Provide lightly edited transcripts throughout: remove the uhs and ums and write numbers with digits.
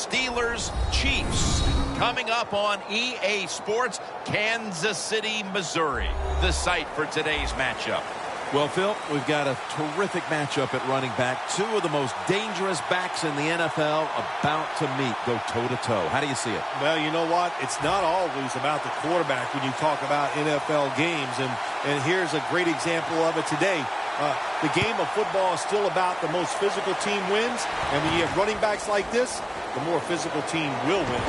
Steelers Chiefs. Coming up on EA Sports, Kansas City, Missouri, the site for today's matchup. Well, Phil, we've got a terrific matchup at running back. Two of the most dangerous backs in the NFL about to meet, go toe-to-toe. How do you see it? Well, you know what? It's not always about the quarterback when you talk about NFL games, and here's a great example of it today. The game of football is still about the most physical team wins, and when you have running backs like this, the more physical team will win.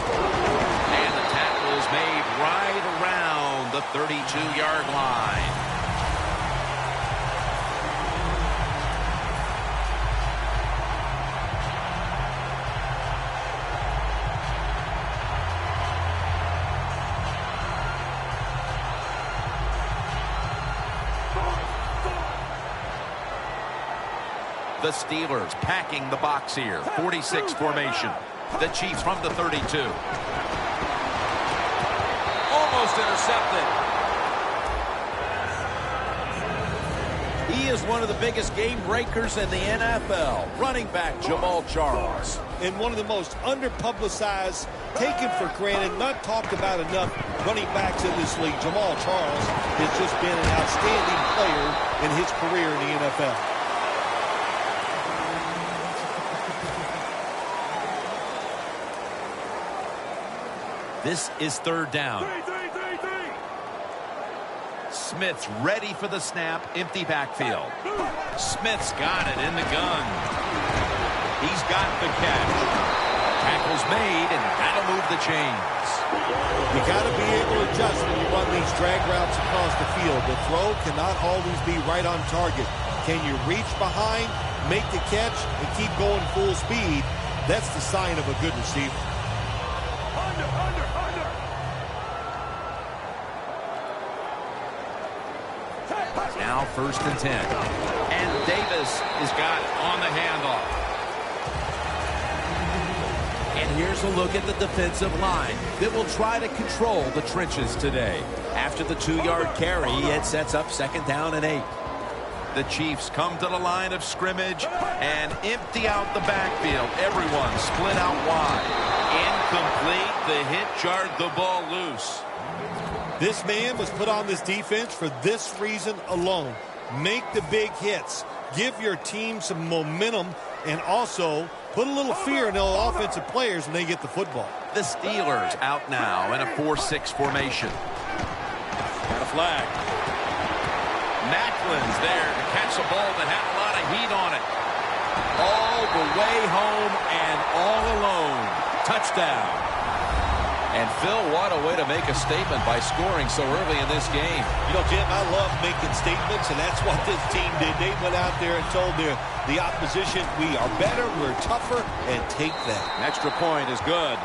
And the tackle is made right around the 32-yard line. The Steelers packing the box here. 46 formation. The Chiefs from the 32. Almost intercepted. He is one of the biggest game breakers in the NFL. Running back Jamal Charles. And one of the most underpublicized, taken for granted, not talked about enough running backs in this league. Jamal Charles has just been an outstanding player in his career in the NFL. This is third down. Smith's ready for the snap. Empty backfield. Smith's got it in the gun. He's got the catch. Tackle's made, and that'll move the chains. You got to be able to adjust when you run these drag routes across the field. The throw cannot always be right on target. Can you reach behind, make the catch, and keep going full speed? That's the sign of a good receiver. Now 1st and 10. And Davis has got it on the handoff. And here's a look at the defensive line that will try to control the trenches today. After the 2-yard carry, it sets up 2nd down and 8. The Chiefs come to the line of scrimmage and empty out the backfield. Everyone split out wide. Incomplete. The hit jarred the ball loose. This man was put on this defense for this reason alone. Make the big hits. Give your team some momentum, and also put a little fear in the offensive players when they get the football. The Steelers out now in a 4-6 formation. Got a flag. Macklin's there to catch a ball that had a lot of heat on it. All the way home and all alone. Touchdown. And Phil, what a way to make a statement by scoring so early in this game. You know, Jim, I love making statements, and that's what this team did. They went out there and told the opposition, we are better, we're tougher, and take that. An extra point is good.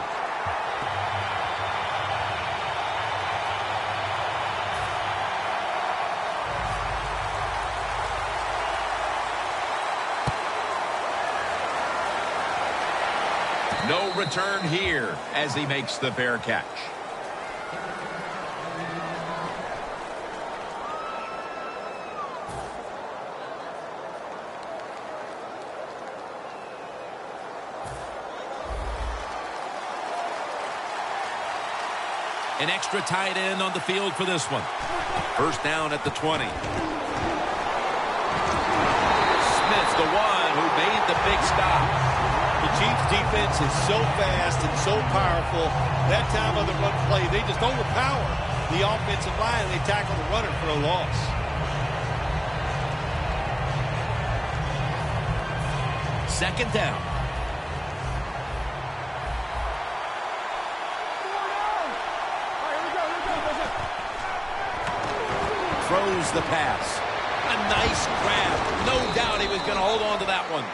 No return here as he makes the fair catch. An extra tight end on the field for this one. 1st down at the 20. Smith's the one who made the big stop. The Chiefs defense is so fast and so powerful. That time on the run play, they just overpower the offensive line and they tackle the runner for a loss. Second down. Throws the pass. A nice grab. No doubt he was going to hold on to that one.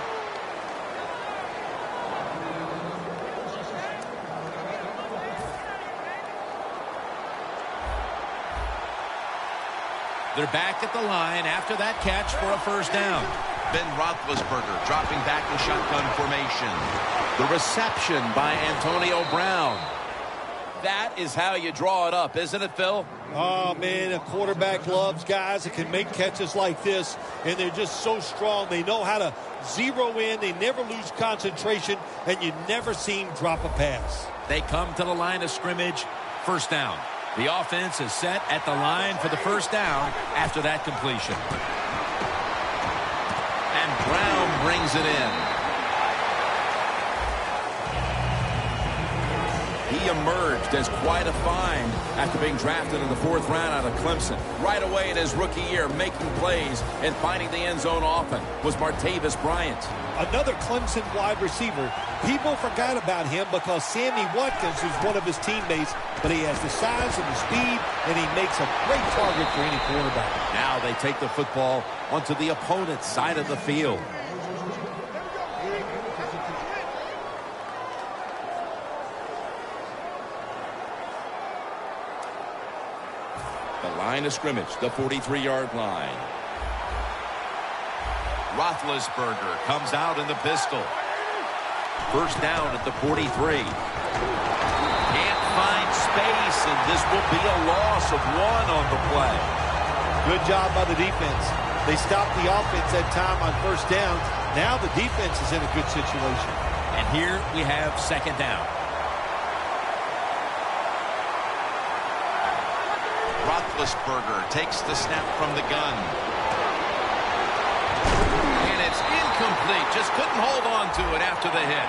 They're back at the line after that catch for a 1st down. Ben Roethlisberger dropping back in shotgun formation. The reception by Antonio Brown. That is how you draw it up, isn't it, Phil? Oh, man, a quarterback loves guys that can make catches like this, and they're just so strong. They know how to zero in. They never lose concentration, and you never see him drop a pass. They come to the line of scrimmage, first down. The offense is set at the line for the first down after that completion. And Brown brings it in. He emerged as quite a find after being drafted in the 4th round out of Clemson. Right away in his rookie year, making plays and finding the end zone often was Martavis Bryant. Another Clemson wide receiver. People forgot about him because Sammy Watkins is one of his teammates, but he has the size and the speed, and he makes a great target for any quarterback. Now they take the football onto the opponent's side of the field. Line of scrimmage, the 43-yard line. Roethlisberger comes out in the pistol. First down at the 43. Can't find space, and this will be a loss of 1 on the play. Good job by the defense. They stopped the offense that time on first down. Now the defense is in a good situation. And here we have second down. Roethlisberger takes the snap from the gun. And it's incomplete. Just couldn't hold on to it after the hit.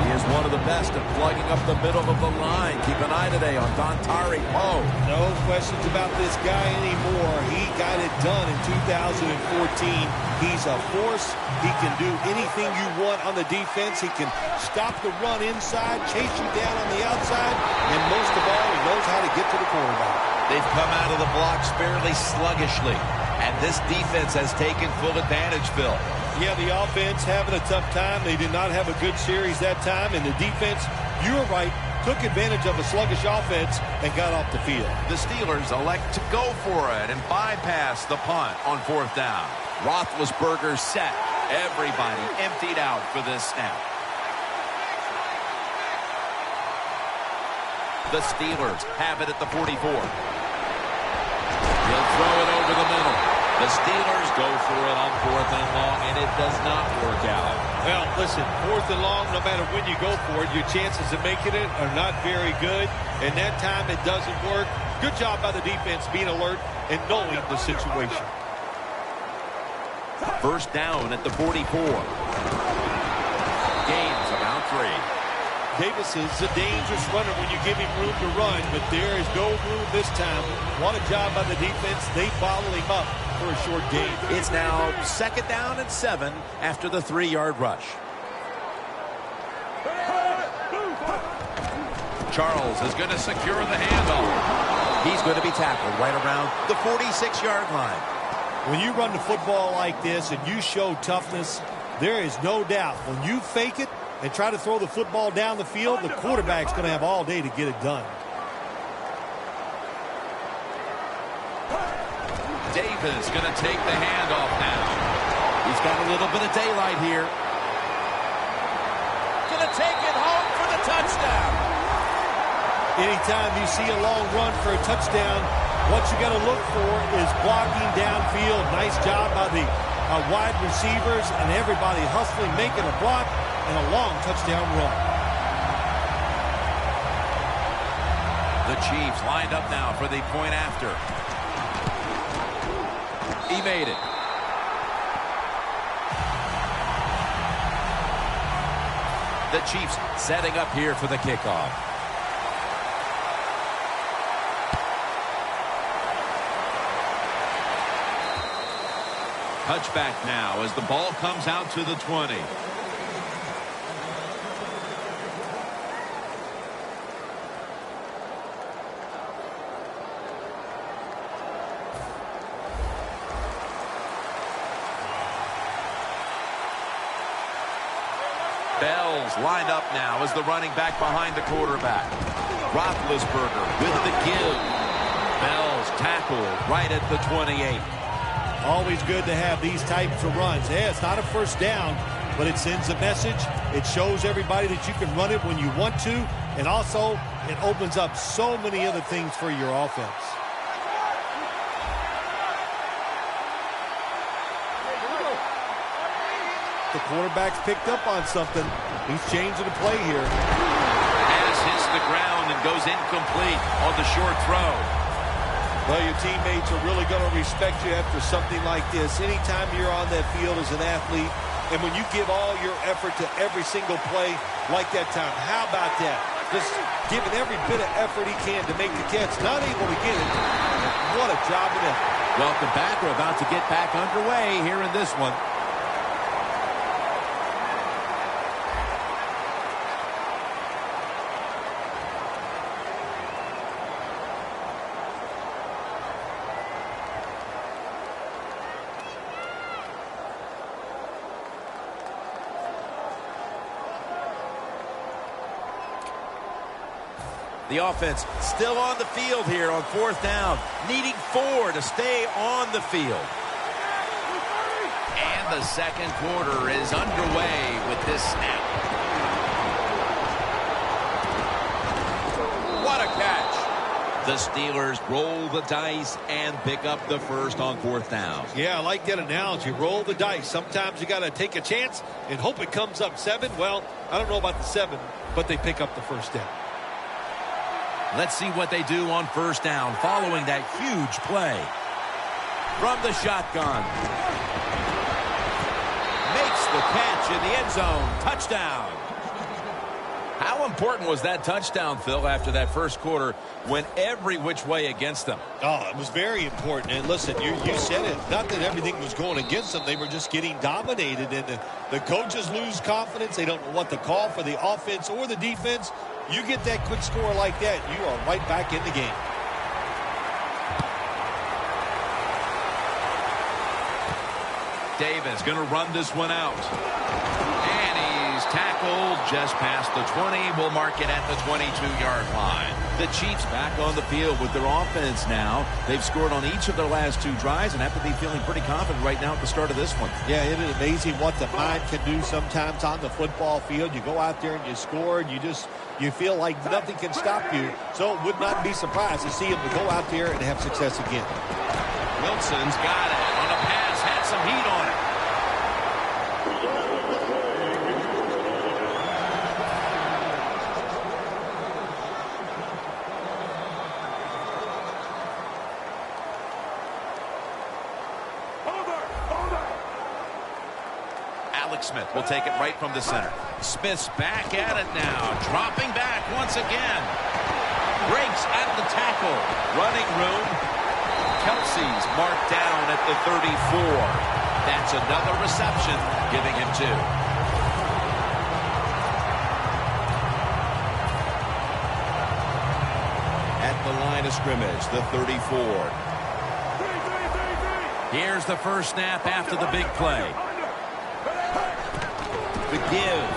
He is one of the best at plugging up the middle of the line. Keep an eye today on Dontari Poe. No questions about this guy anymore. He got it done in 2014. He's a force. He can do anything you want on the defense. He can stop the run inside, chase you down on the outside, and most of all, he knows how to get to the quarterback. They've come out of the blocks fairly sluggishly, and this defense has taken full advantage, Phil. Yeah, the offense having a tough time. They did not have a good series that time, and the defense, you were right, took advantage of a sluggish offense and got off the field. The Steelers elect to go for it and bypass the punt on 4th down. Roethlisberger set. Everybody emptied out for this snap. The Steelers have it at the 44. He'll throw it over the middle. The Steelers go for it on 4th and long, and it does not work out. Well, listen, 4th and long, no matter when you go for it, your chances of making it are not very good. And that time it doesn't work. Good job by the defense being alert and knowing the situation. First down at the 44. Gains about 3. Davis is a dangerous runner when you give him room to run, but there is no room this time. What a job by the defense. They bottle him up for a short gain. It's now 2nd down and 7 after the 3-yard rush. Charles is going to secure the handoff. He's going to be tackled right around the 46-yard line. When you run the football like this and you show toughness, there is no doubt when you fake it and try to throw the football down the field, the quarterback's going to have all day to get it done. Davis going to take the handoff now. He's got a little bit of daylight here. Going to take it home for the touchdown. Anytime you see a long run for a touchdown, what you got to look for is blocking downfield. Nice job by the wide receivers and everybody hustling, making a block and a long touchdown run. The Chiefs lined up now for the point after. He made it. The Chiefs setting up here for the kickoff. Touchback now as the ball comes out to the 20. Bell's lined up now as the running back behind the quarterback. Roethlisberger with the give. Bell's tackled right at the 28. Always good to have these types of runs. Yeah, it's not a first down, but it sends a message. It shows everybody that you can run it when you want to, and also it opens up so many other things for your offense. The quarterback's picked up on something. He's changing the play here. Pass hits the ground and goes incomplete on the short throw. Well, your teammates are really going to respect you after something like this. Anytime you're on that field as an athlete, and when you give all your effort to every single play like that time, how about that? Just giving every bit of effort he can to make the catch. Not able to get it. What a job of effort. Welcome back. We're about to get back underway here in this one. The offense still on the field here on 4th down, needing 4 to stay on the field. And the second quarter is underway with this snap. What a catch. The Steelers roll the dice and pick up the first on 4th down. Yeah, I like that analogy. Roll the dice. Sometimes you got to take a chance and hope it comes up 7. Well, I don't know about the 7, but they pick up the first down. Let's see what they do on 1st down following that huge play. From the shotgun. Makes the catch in the end zone. Touchdown. How important was that touchdown, Phil, after that first quarter went every which way against them? Oh, it was very important. And listen, you said it. Not that everything was going against them. They were just getting dominated. And the coaches lose confidence. They don't know what to call for the offense or the defense. You get that quick score like that, you are right back in the game. Davis going to run this one out. And he's tackled just past the 20. We'll mark it at the 22-yard line. The Chiefs back on the field with their offense now. They've scored on each of their last 2 drives and have to be feeling pretty confident right now at the start of this one. Yeah, it is amazing what the mind can do sometimes on the football field. You go out there and you score, and you feel like nothing can stop you. So would not be surprised to see him to go out there and have success again. Wilson's got it on a pass, had some heat on it. Smith will take it right from the center. Smith's back at it now, dropping back once again. Breaks at the tackle. Running room. Kelsey's marked down at the 34. That's another reception, giving him 2. At the line of scrimmage, the 34. Here's the first snap after the big play. The give.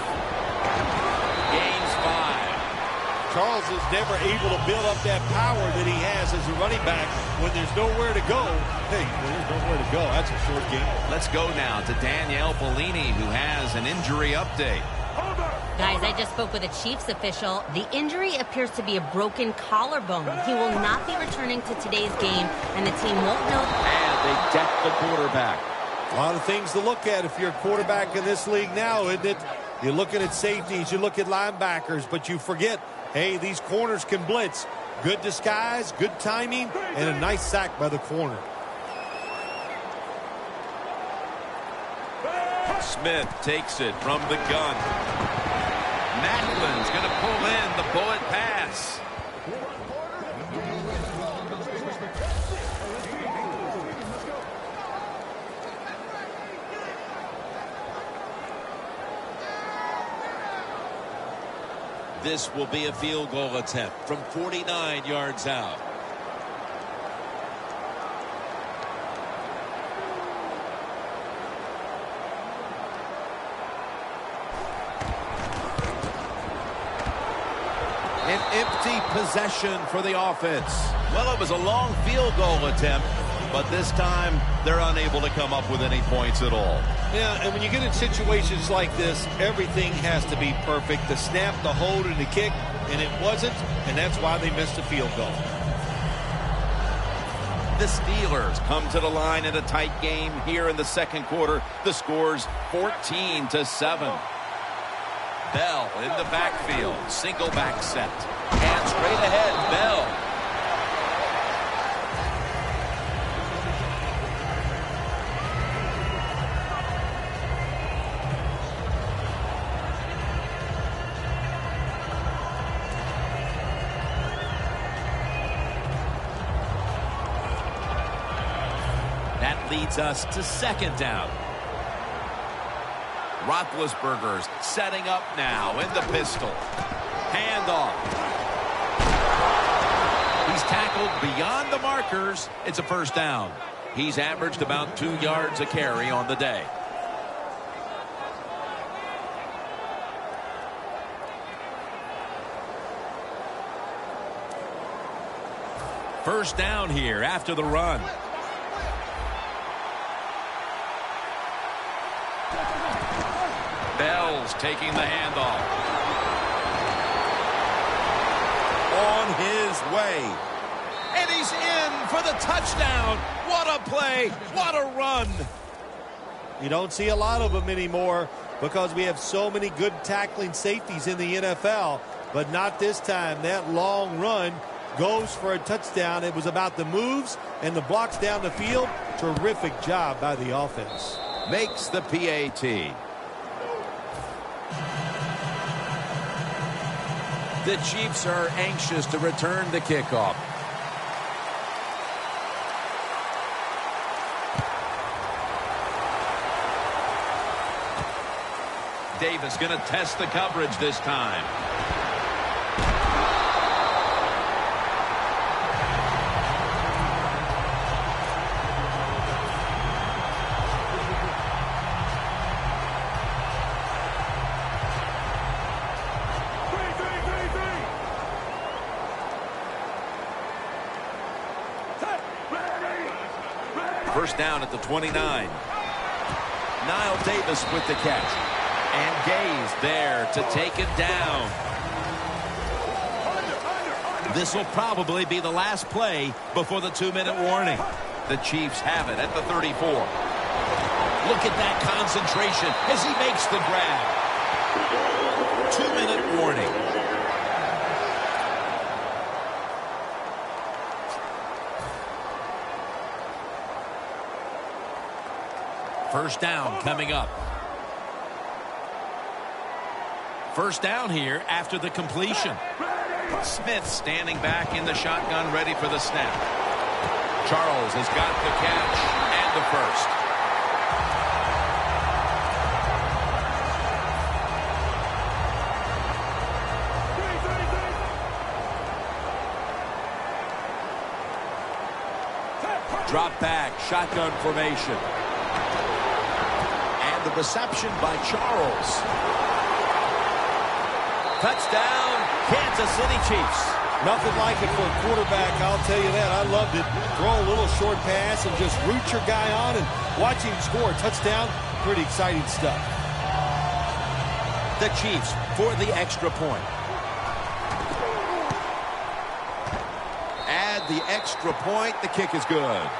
Gains 5. Charles is never able to build up that power that he has as a running back when there's nowhere to go. Hey, when there's nowhere to go, that's a short game. Let's go now to Danielle Bellini, who has an injury update. Guys, I just spoke with a Chiefs official. The injury appears to be a broken collarbone. He will not be returning to today's game, and the team won't know. And they deck the quarterback. A lot of things to look at if you're a quarterback in this league now, isn't it? You're looking at safeties, you look at linebackers, but you forget, hey, these corners can blitz. Good disguise, good timing, and a nice sack by the corner. Smith takes it from the gun. Macklin's going to pull in the bullet pass. This will be a field goal attempt from 49 yards out. An empty possession for the offense. Well, it was a long field goal attempt, but this time they're unable to come up with any points at all. Yeah, and when you get in situations like this, everything has to be perfect. The snap, the hold, and the kick, and it wasn't, and that's why they missed the field goal. The Steelers come to the line in a tight game here in the second quarter. The score's 14-7. Bell in the backfield. Single back set. And straight ahead, Bell. That leads us to second down. Roethlisberger's setting up now in the pistol. Handoff. He's tackled beyond the markers. It's a first down. He's averaged about 2 yards a carry on the day. First down here after the run. Bell's taking the handoff. On his way. And he's in for the touchdown. What a play. What a run. You don't see a lot of them anymore because we have so many good tackling safeties in the NFL, but not this time. That long run goes for a touchdown. It was about the moves and the blocks down the field. Terrific job by the offense. Makes the PAT. The Chiefs are anxious to return the kickoff. Davis going to test the coverage this time. First down at the 29. Niall Davis with the catch. And Gaze there to take it down. This will probably be the last play before the 2-minute warning. The Chiefs have it at the 34. Look at that concentration as he makes the grab. 2-minute warning. First down coming up. First down here after the completion. Smith standing back in the shotgun ready for the snap. Charles has got the catch and the first. Drop back, shotgun formation. And the reception by Charles. Touchdown, Kansas City Chiefs. Nothing like it for a quarterback, I'll tell you that. I loved it. Throw a little short pass and just root your guy on and watch him score a touchdown. Pretty exciting stuff. The Chiefs for the extra point. Add the extra point. The kick is good.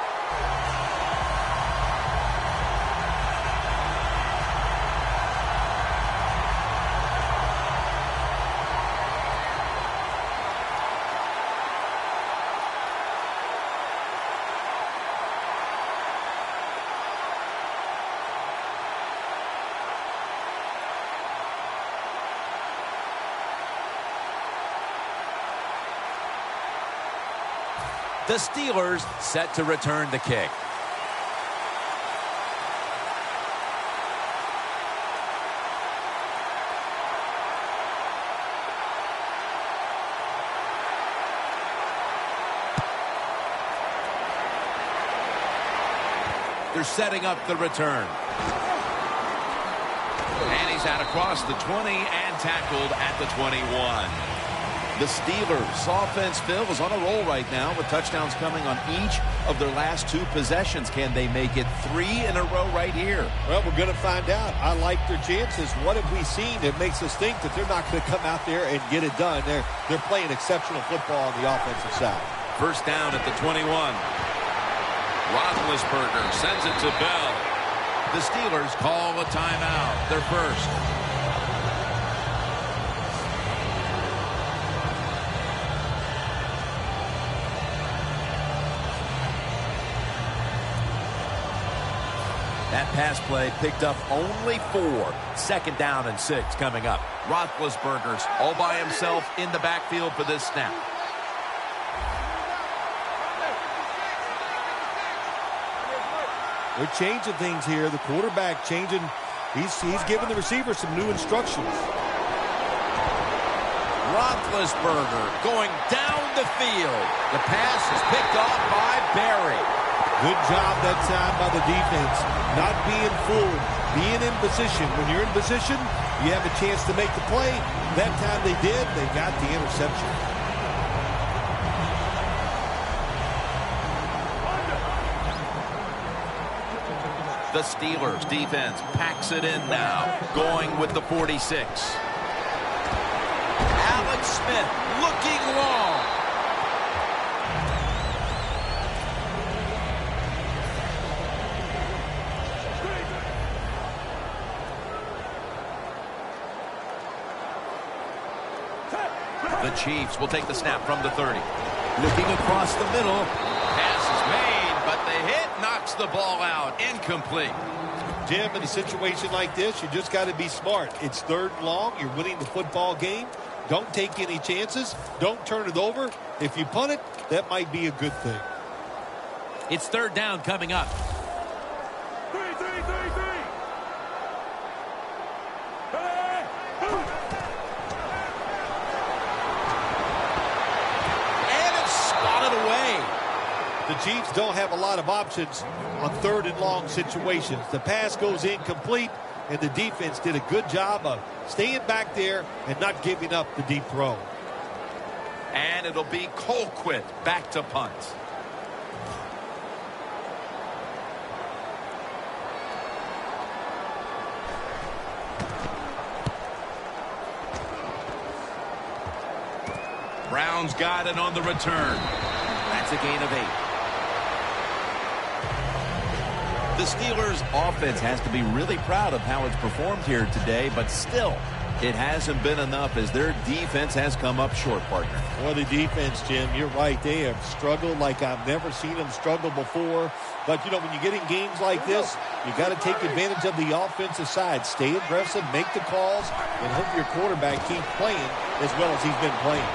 The Steelers set to return the kick. They're setting up the return. And he's out across the 20 and tackled at the 21. The Steelers' offense, Phil, is on a roll right now with touchdowns coming on each of their last 2 possessions. Can they make it 3 in a row right here? Well, we're going to find out. I like their chances. What have we seen that makes us think that they're not going to come out there and get it done? They're playing exceptional football on the offensive side. First down at the 21. Roethlisberger sends it to Bell. The Steelers call a timeout, their first. That pass play picked up only 4. Second down and 6 coming up. Roethlisberger's all by himself in the backfield for this snap. They're changing things here. The quarterback changing. He's giving the receiver some new instructions. Roethlisberger going down the field. The pass is picked off by Barry. Good job that time by the defense. Not being fooled. Being in position. When you're in position, you have a chance to make the play. That time they did. They got the interception. The Steelers defense packs it in now, going with the 46. Alex Smith looking long. The Chiefs will take the snap from the 30. Looking across the middle. Pass is made, but the hit knocks the ball out. Incomplete. Jim, in a situation like this, you just got to be smart. It's 3rd and long. You're winning the football game. Don't take any chances. Don't turn it over. If you punt it, that might be a good thing. It's 3rd down coming up. The Chiefs don't have a lot of options on 3rd and long situations. The pass goes incomplete, and the defense did a good job of staying back there and not giving up the deep throw. And it'll be Colquitt back to punt. Browns got it on the return. That's a gain of 8. The Steelers' offense has to be really proud of how it's performed here today, but still, it hasn't been enough as their defense has come up short, partner. Well, the defense, Jim, you're right. They have struggled like I've never seen them struggle before. But, you know, when you get in games like this, you got to take advantage of the offensive side. Stay aggressive, make the calls, and hope your quarterback keeps playing as well as he's been playing.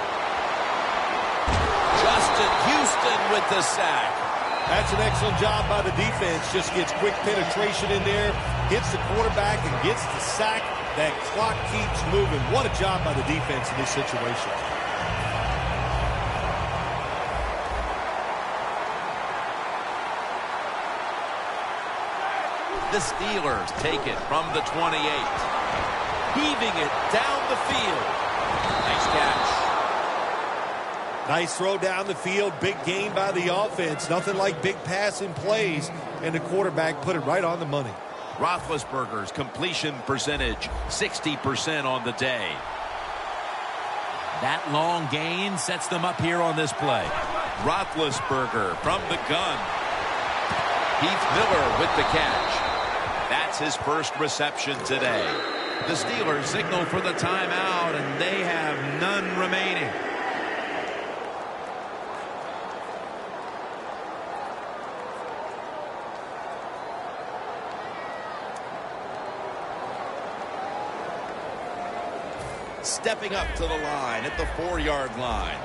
Justin Houston with the sack. That's an excellent job by the defense. Just gets quick penetration in there, hits the quarterback, and gets the sack. That clock keeps moving. What a job by the defense in this situation. The Steelers take it from the 28. Heaving it down the field. Nice catch. Nice throw down the field. Big gain by the offense. Nothing like big passing plays. And the quarterback put it right on the money. Roethlisberger's completion percentage, 60% on the day. That long gain sets them up here on this play. Roethlisberger from the gun. Heath Miller with the catch. That's his first reception today. The Steelers signal for the timeout, and they have none remaining. Stepping up to the line at the 4-yard line.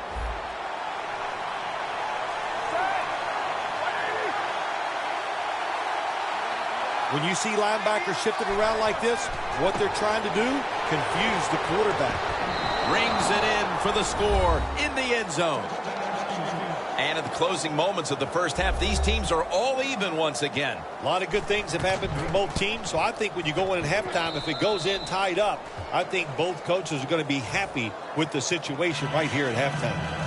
When you see linebackers shifting around like this, what they're trying to do, confuse the quarterback. Brings it in for the score in the end zone. And at the closing moments of the first half, these teams are all even once again. A lot of good things have happened for both teams, so I think when you go in at halftime, if it goes in tied up, I think both coaches are going to be happy with the situation right here at halftime.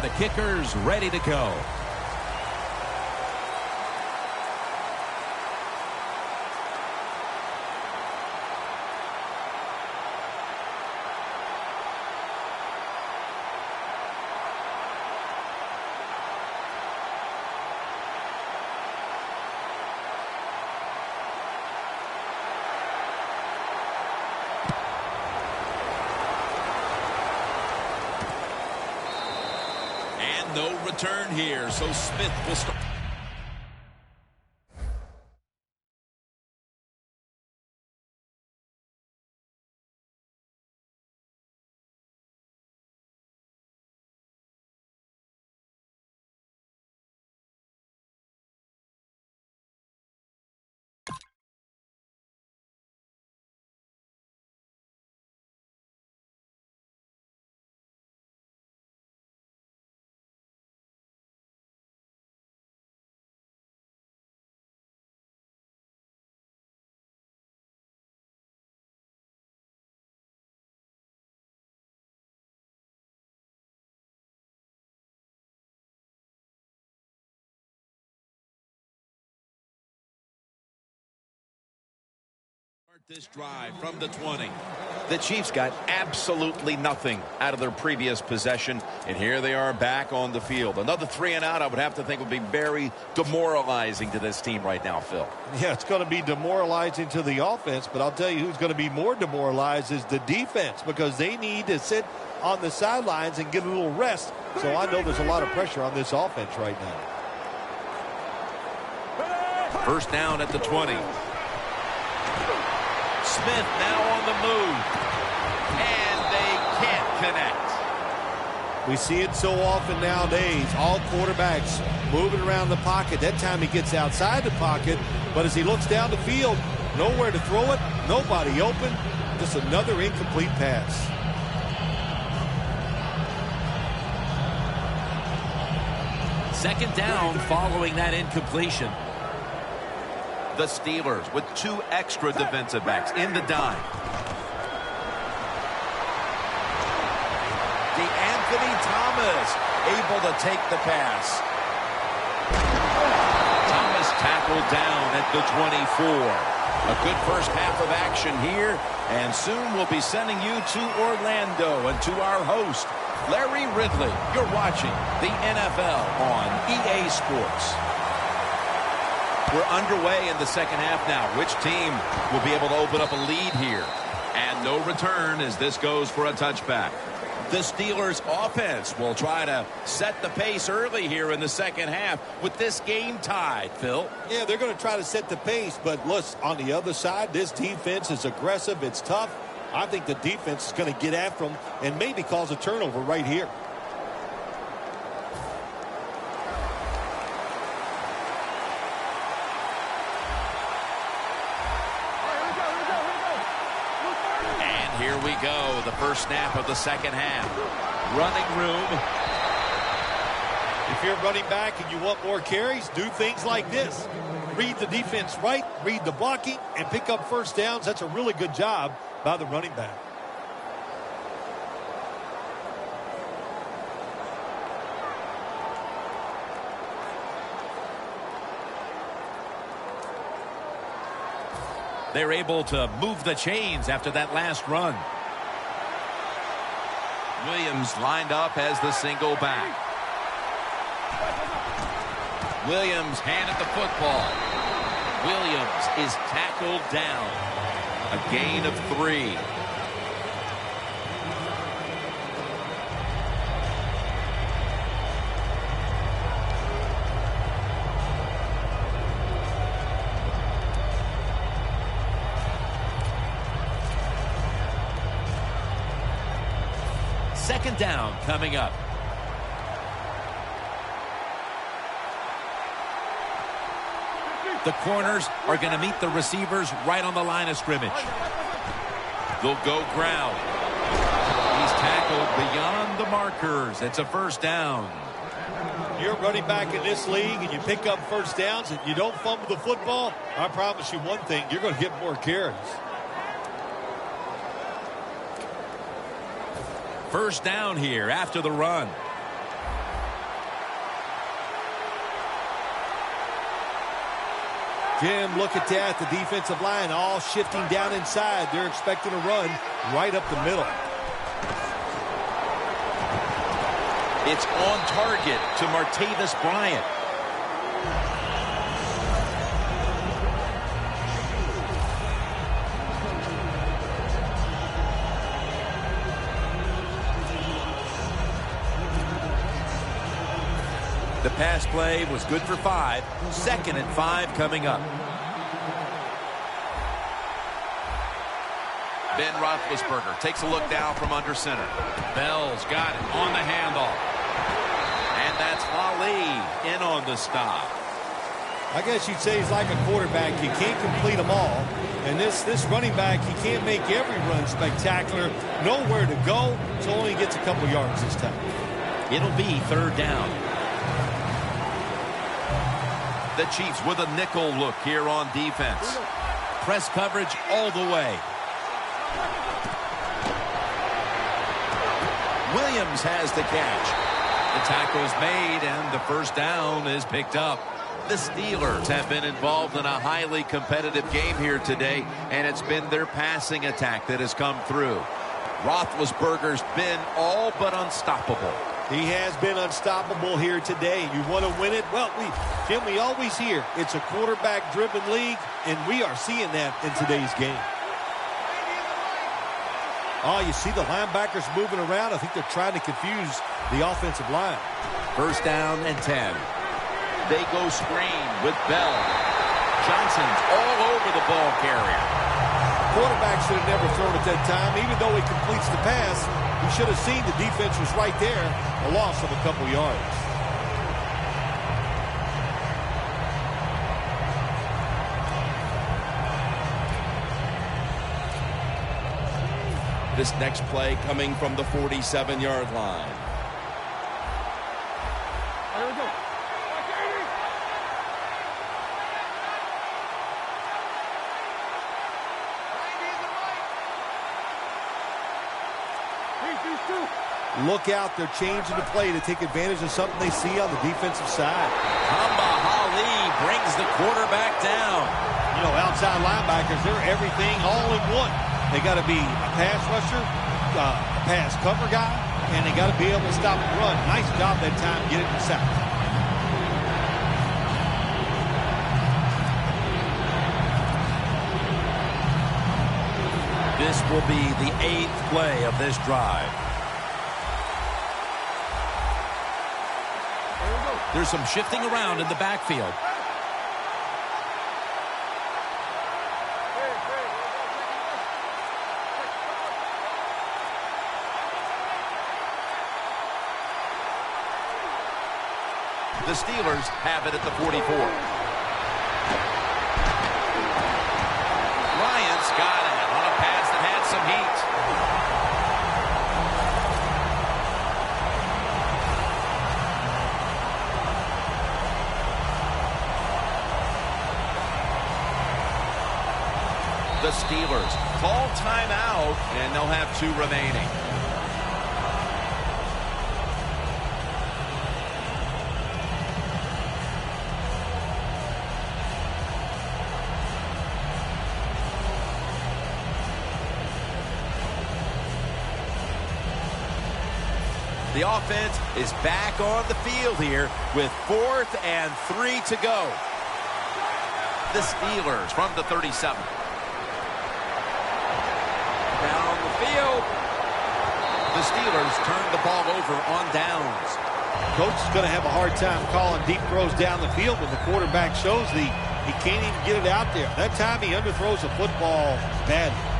The kicker's ready to go. No return here, so Smith will start. This drive from the 20. The Chiefs got absolutely nothing out of their previous possession, and here they are back on the field. Another 3 and out, I would have to think, would be very demoralizing to this team right now, Phil. Yeah, it's going to be demoralizing to the offense, but I'll tell you who's going to be more demoralized is the defense, because they need to sit on the sidelines and get a little rest. So I know there's a lot of pressure on this offense right now. First down at the 20. Smith now on the move, and they can't connect. We see it so often nowadays, all quarterbacks moving around the pocket. That time he gets outside the pocket, but as he looks down the field, nowhere to throw it, nobody open, just another incomplete pass. Second down following that incompletion. The Steelers with 2 extra defensive backs in the dime. DeAnthony Thomas able to take the pass. Thomas tackled down at the 24. A good first half of action here, and soon we'll be sending you to Orlando and to our host, Larry Ridley. You're watching the NFL on EA Sports. We're underway in the second half now. Which team will be able to open up a lead here? And no return as this goes for a touchback. The Steelers offense will try to set the pace early here in the second half with this game tied, Phil. Yeah, they're going to try to set the pace, but look, on the other side, this defense is aggressive. It's tough. I think the defense is going to get after them and maybe cause a turnover right here. Here we go, the first snap of the second half. Running room. If you're running back and you want more carries, do things like this. Read the defense right, read the blocking, and pick up first downs. That's a really good job by the running back. They're able to move the chains after that last run. Williams lined up as the single back. Williams handed the football. Williams is tackled down. A gain of 3. Second down coming up. The corners are going to meet the receivers right on the line of scrimmage. They'll go ground. He's tackled beyond the markers. It's a first down. You're running back in this league and you pick up first downs and you don't fumble the football, I promise you one thing, you're going to get more carries. First down here after the run. Jim, look at that. The defensive line all shifting down inside. They're expecting a run right up the middle. It's on target to Martavis Bryant. The pass play was good for 5. 2nd and 5 coming up. Ben Roethlisberger takes a look down from under center. Bell's got it on the handoff. And that's Ali in on the stop. I guess you'd say he's like a quarterback. You can't complete them all. And this running back, he can't make every run spectacular. Nowhere to go, so only gets a couple yards this time. It'll be 3rd down. The Chiefs with a nickel look here on defense. Press coverage all the way. Williams has the catch. The tackle's made and the first down is picked up. The Steelers have been involved in a highly competitive game here today, and it's been their passing attack that has come through. Roethlisberger's been all but unstoppable. He has been unstoppable here today. You want to win it? Well, Jim, we always hear it's a quarterback-driven league, and we are seeing that in today's game. Oh, you see the linebackers moving around. I think they're trying to confuse the offensive line. First down and 10. They go screen with Bell. Johnson's all over the ball carrier. Quarterback should have never thrown at that time. Even though he completes the pass, he should have seen the defense was right there. A loss of a couple yards. This next play coming from the 47-yard line. There we go. Look out, they're changing the play to take advantage of something they see on the defensive side. Ali brings the quarterback down. You know, outside linebackers, they're everything all in one. They got to be a pass rusher, a pass cover guy, and they got to be able to stop the run. Nice job that time getting the sack. This will be the 8th play of this drive. There's some shifting around in the backfield. The Steelers have it at the 44. Bryant's got it on a pass that had some heat. The Steelers call timeout, and they'll have 2 remaining. The offense is back on the field here with 4th and 3 to go. The Steelers from the 37. Down the field. The Steelers turn the ball over on downs. Coach is going to have a hard time calling deep throws down the field when the quarterback shows he can't even get it out there. That time he underthrows the football badly.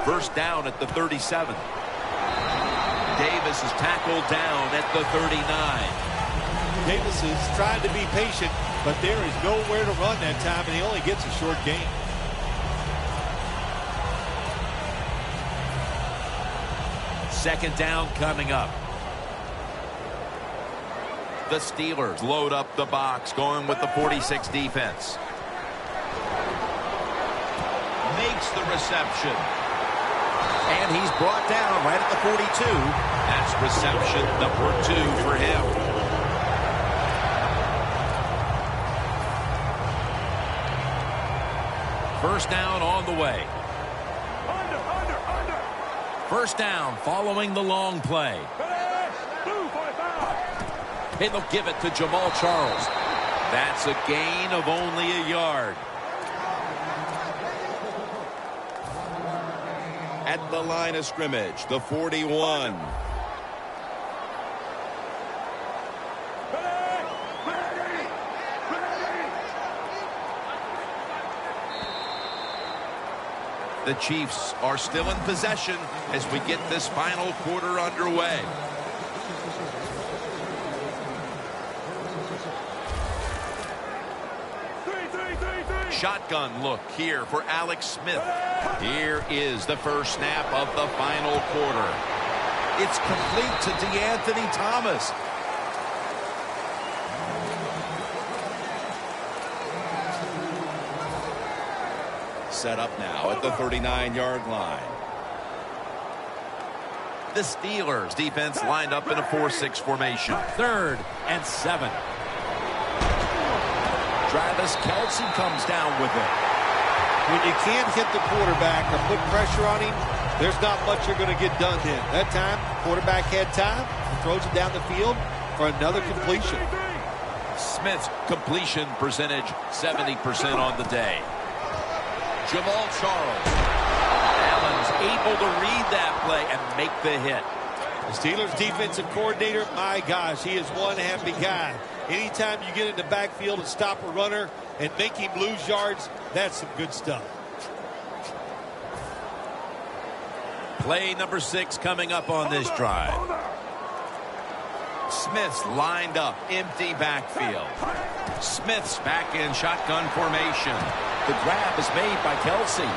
First down at the 37. Davis is tackled down at the 39. Davis is trying to be patient, but there is nowhere to run that time, and he only gets a short gain. Second down coming up. The Steelers load up the box, going with the 46 defense. Makes the reception. And he's brought down right at the 42. That's reception number 2 for him. First down on the way. First down following the long play. And they'll give it to Jamal Charles. That's a gain of only a yard. At the line of scrimmage, the 41. The Chiefs are still in possession as we get this final quarter underway. Shotgun look here for Alex Smith. Here is the first snap of the final quarter. It's complete to DeAnthony Thomas. Set up now at the 39-yard line. The Steelers defense lined up in a 4-6 formation. 3rd and 7. Travis Kelce comes down with it. When you can't hit the quarterback or put pressure on him, there's not much you're going to get done then. That time, quarterback had time, and throws it down the field for another completion. Smith's completion percentage, 70% on the day. Jamal Charles. Allen's able to read that play and make the hit. The Steelers defensive coordinator, my gosh, he is one happy guy. Anytime you get in the backfield and stop a runner and make him lose yards, that's some good stuff. Play number 6 coming up on this drive. Smith's lined up, empty backfield. Smith's back in shotgun formation. The grab is made by Kelce.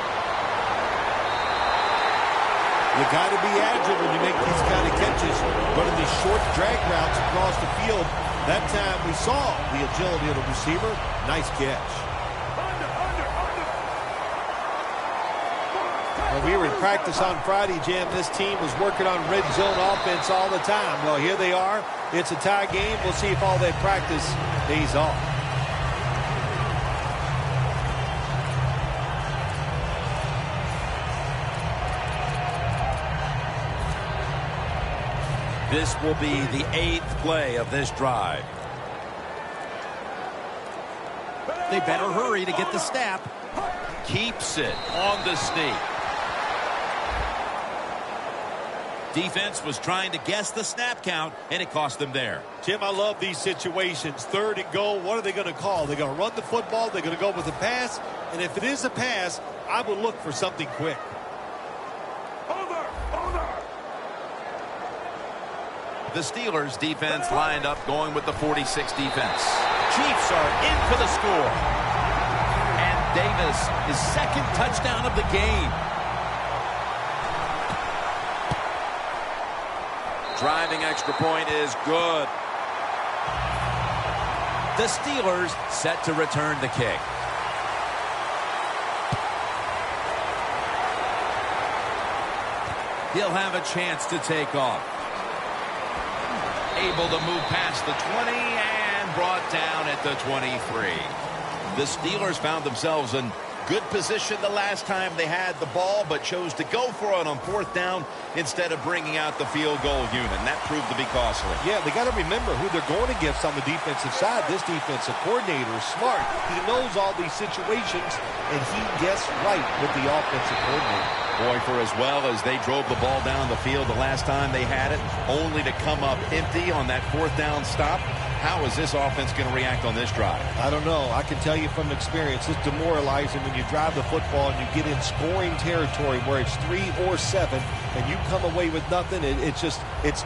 You got to be agile when you make these kind of catches, running these short drag routes across the field. That time we saw the agility of the receiver. Nice catch. Well, we were in practice on Friday, Jim. This team was working on red zone offense all the time. Well, here they are. It's a tie game. We'll see if all that practice pays off. This will be the 8th play of this drive. They better hurry to get the snap. Keeps it on the sneak. Defense was trying to guess the snap count, and it cost them there. Jim, I love these situations. 3rd and goal, what are they going to call? They're going to run the football, they're going to go with a pass, and if it is a pass, I would look for something quick. The Steelers defense lined up going with the 46 defense. Chiefs are in for the score. And Davis, his 2nd touchdown of the game. Driving extra point is good. The Steelers set to return the kick. He'll have a chance to take off. Able to move past the 20 and brought down at the 23. The Steelers found themselves in good position the last time they had the ball, but chose to go for it on 4th down instead of bringing out the field goal unit. And that proved to be costly. Yeah, they got to remember who they're going against on the defensive side. This defensive coordinator is smart. He knows all these situations, and he guessed right with the offensive coordinator. Boy, for as well as they drove the ball down the field the last time they had it, only to come up empty on that 4th down stop, How is this offense going to react on this drive? I don't know. I can tell you from experience, it's demoralizing when you drive the football and you get in scoring territory where it's 3 or 7 and you come away with nothing. It's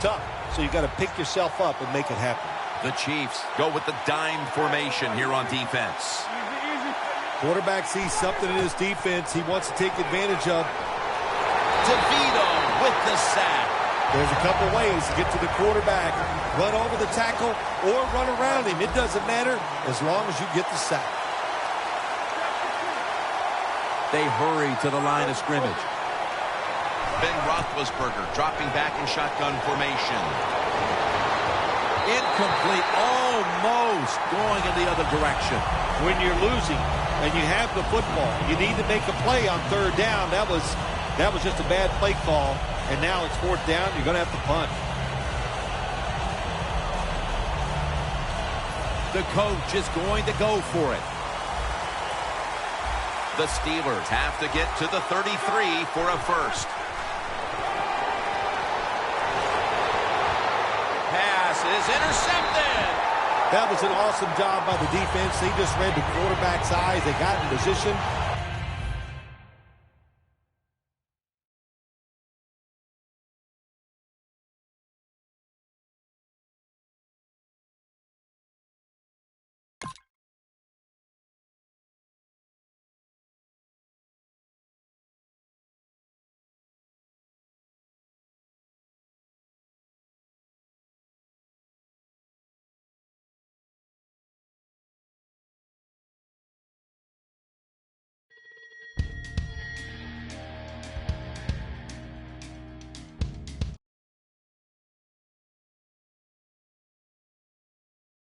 tough. So you got to pick yourself up and make it happen. The Chiefs go with the dime formation here on defense. Quarterback sees something in his defense he wants to take advantage of. DeVito with the sack. There's a couple ways to get to the quarterback. Run over the tackle or run around him. It doesn't matter as long as you get the sack. They hurry to the line of scrimmage. Ben Roethlisberger dropping back in shotgun formation. Incomplete, almost going in the other direction. When you're losing and you have the football, you need to make a play on third down. That was just a bad play call. And now it's fourth down. You're going to have to punt. The coach is going to go for it. The Steelers have to get to the 33 for a first. Pass is intercepted. That was an awesome job by the defense. They just read the quarterback's eyes. They got in position,